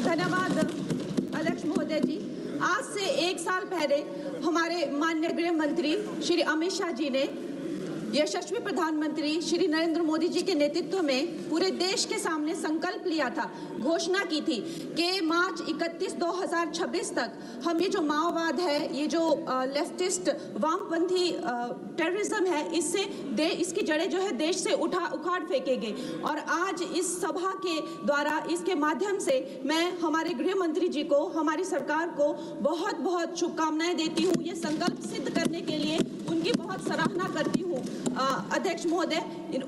धन्यवाद अध्यक्ष महोदय जी। आज से 1 साल पहले हमारे माननीय गृह मंत्री श्री अमित शाह जी ने यशस्वी प्रधानमंत्री श्री नरेंद्र मोदी जी के नेतृत्व में पूरे देश के सामने संकल्प लिया था, घोषणा की थी कि मार्च 31 2026 तक हम ये जो माओवाद है, ये जो लेफ्टिस्ट वामपंथी टेररिज्म है, इसकी जड़ें जो है देश से उखाड़ फेंकेंगे। और आज इस सभा के द्वारा, इसके माध्यम से मैं हमारे गृह मंत्री जी को, हमारी सरकार को बहुत बहुत शुभकामनाएं देती हूँ। ये संकल्प सिद्ध करने के लिए उनकी बहुत सराहना करती हूँ। अध्यक्ष महोदय,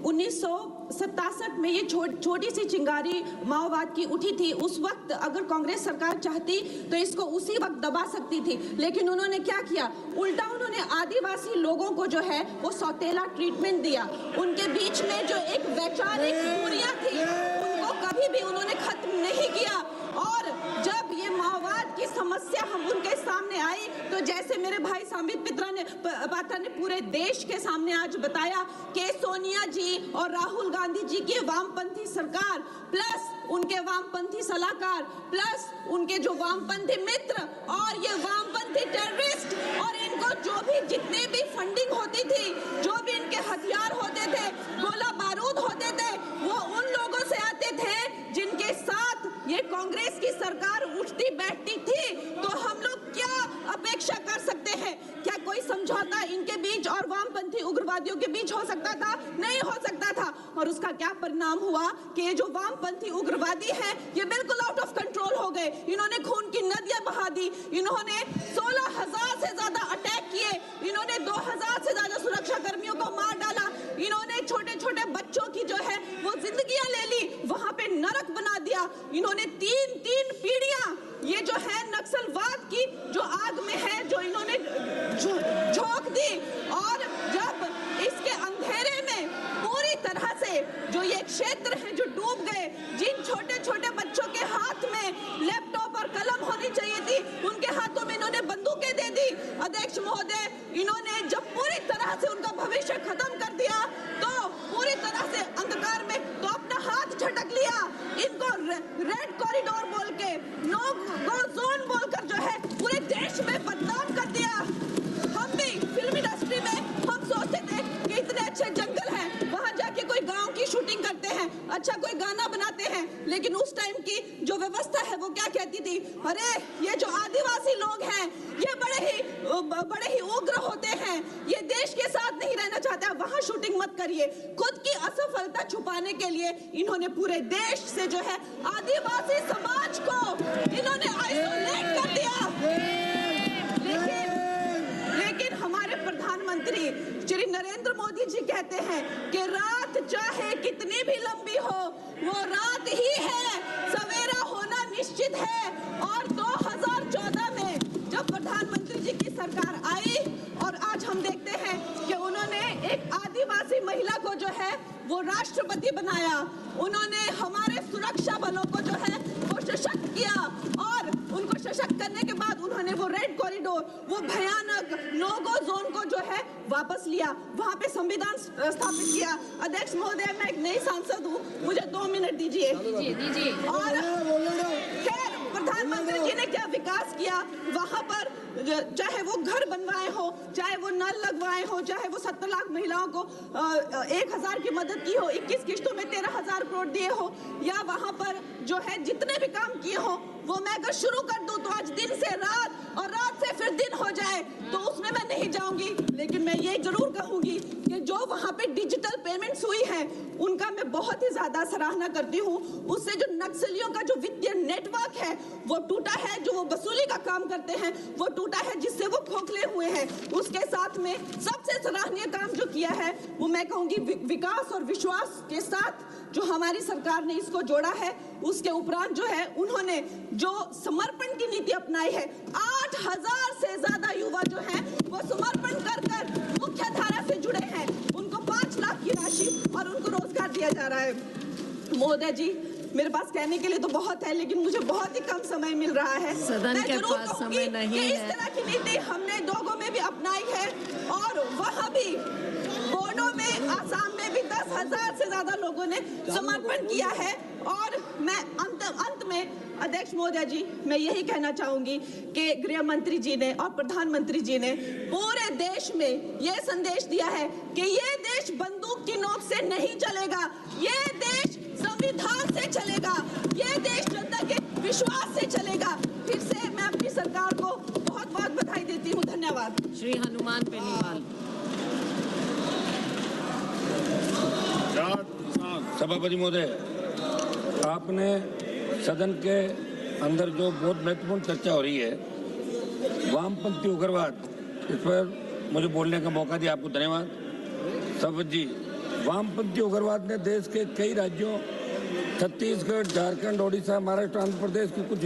1967 में ये छोटी सी चिंगारी माओवाद की उठी थी। उस वक्त अगर कांग्रेस सरकार चाहती तो इसको उसी वक्त दबा सकती थी, लेकिन उन्होंने क्या किया, उल्टा उन्होंने आदिवासी लोगों को जो है वो सौतेला ट्रीटमेंट दिया। उनके बीच में जो एक वैचारिक दूरियां थी उनको कभी भी उन्होंने खत्म नहीं किया। और जब ये माओवाद की समस्या हम उनके सामने आई तो जैसे मेरे भाई संबित पात्रा ने पूरे देश के सामने आज बताया कि सोनिया जी और राहुल गांधी जी की वामपंथी सरकार प्लस उनके वामपंथी सलाहकार प्लस उनके जो वामपंथी मित्र और ये वामपंथी टेररिस्ट और इनको जो भी जितने भी फंडिंग होती थी, जो भी इनके हथियार होते थे, गोला बारूद होते थे, वो उन लोगों से आते थे जिनके साथ ये कांग्रेस की सरकार उठती बैठती थी। तो हम लोग क्या अपेक्षा कर सकते हैं? क्या कोई समझौता इनके बीच और वामपंथी उग्रवादियों के बीच हो सकता था? नहीं हो सकता था। और उसका क्या परिणाम हुआ कि ये जो वामपंथी उग्रवादी हैं ये बिल्कुल आउट ऑफ कंट्रोल हो गए। इन्होंने खून की नदियां बहा दी, इन्होंने 16,000 से ज्यादा अटैक किए, इन्होंने 2,000 से ज्यादा सुरक्षा कर्मियों को मार डाला, इन्होंने छोटे छोटे बच्चों की जो है वो जिंदगियां ले ली, वहां पे नरक बना दिया। इन्होंने तीन पीढ़ियां ये जो है नक्सलवाद की जो आग में है, जो इन्होंने झोंक दी। और जब इसके अंधेरे में पूरी तरह से जो ये क्षेत्र है जो डूब गए, जिन छोटे छोटे बच्चों के हाथ में लैपटॉप और कलम होनी चाहिए थी, उनके हाथों में इन्होंने बंदूकें दे दी। अध्यक्ष महोदय, इन्होंने जब पूरी तरह से उनका भविष्य खत्म कर दिया तो पूरी तरह से अंधकार में तो अपना हाथ झटक लिया। इनको रेड कॉरिडोर बोल के, नो गो जोन बोलकर जो है पूरे देश में बदनाम कर दिया। हम भी फिल्म इंडस्ट्री में हम सोचते थे कि इतने अच्छे जंगल हैं, वहां जाके कोई गांव की शूटिंग करते हैं, अच्छा कोई गाना बनाते हैं, लेकिन उस टाइम की जो व्यवस्था है वो क्या कहती थी, अरे ये जो आदिवासी लोग हैं ये बड़े ही उग्र होते हैं, ये देश के साथ नहीं रहना चाहते, वहां शूटिंग मत करिए। खुद की असफलता छुपाने के लिए इन्होंने पूरे देश से जो है आदिवासी समाज को इन्होंने आइसोलेट कर दिया। लेकिन हमारे प्रधानमंत्री श्री नरेंद्र मोदी जी कहते हैं कि रात चाहे कितनी भी लंबी हो वो रात ही है, सवेरा होना निश्चित है। और 2014 में जब प्रधानमंत्री जी की सरकार आई और आज हम देखते हैं कि उन्होंने एक आदिवासी महिला को जो है वो राष्ट्रपति बनाया, उन्होंने हमारे सुरक्षा बलों को जो है वो सशक्त किया और उनको सशक्त करने के बाद उन्होंने वो रेड कॉरिडोर, वो भयानक नो गो जोन को जो है वापस लिया, वहां पे संविधान स्थापित किया। अध्यक्ष महोदय, मैं एक नई सांसद हूँ, मुझे 2 मिनट दीजिए। और खैर प्रधानमंत्री जी ने क्या विकास किया वहां पर, चाहे वो घर बनवाए हो, चाहे वो नल लगवाए हो, चाहे वो 70 लाख महिलाओं को 1,000 की मदद की हो, 21 किस्तों में 13,000 करोड़ दिए हो, या वहां पर जो है जितने भी काम किए हो वो मैं अगर शुरू कर दूं तो आज दिन से रात और रात से फिर दिन हो जाए तो उसमें मैं नहीं जाऊंगी। लेकिन मैं ये जरूर कहूंगी कि जो वहां पे डिजिटल पेमेंट्स हुई है उनका मैं बहुत ही ज्यादा सराहना करती हूँ। उससे जो नक्सलियों का जो वित्तीय नेटवर्क है वो टूटा है, जो वो वसूली का काम करते हैं वो टूटा है, जिससे वो खोखले हुए हैं। उसके साथ में सबसे सराहनीय काम जो किया है वो मैं कहूंगी विकास और विश्वास के साथ जो हमारी सरकार ने इसको जोड़ा है। उसके उपरांत जो है उन्होंने जो समर्पण की नीति अपनाई है, 8,000 से ज्यादा युवा जो हैं वो समर्पण कर मुख्य धारा से जुड़े हैं, उनको 5 लाख की राशि और उनको रोजगार दिया जा रहा है। महोदय जी, मेरे पास कहने के लिए तो बहुत है लेकिन मुझे बहुत ही कम समय मिल रहा है। सदन के पास समय नहीं है। इस तरह की नीति हमने दोगों में भी अपनाई है और वहाँ भी बोडो में, आसाम में भी 10,000 से ज्यादा लोगों ने समर्पण किया है। और मैं अंत में अध्यक्ष महोदय जी, मैं यही कहना चाहूंगी कि गृह मंत्री जी ने और प्रधानमंत्री जी ने पूरे देश में यह संदेश दिया है कि ये देश बंदूक की नोक से नहीं चलेगा, ये देश संविधान से चलेगा, ये देश जनता के विश्वास से चलेगा। फिर से मैं अपनी सरकार को बहुत बहुत बधाई देती हूँ। धन्यवाद। श्री हनुमान बेनीवाल। सभापति महोदय, आपने सदन के अंदर जो बहुत महत्वपूर्ण चर्चा हो रही है वामपंथी उग्रवाद, इस पर मुझे बोलने का मौका दिया, आपको धन्यवाद। सभापति जी, वामपंथी उग्रवाद ने देश के कई राज्यों छत्तीसगढ़, झारखंड, ओडिशा, महाराष्ट्र, आंध्र प्रदेश के कुछ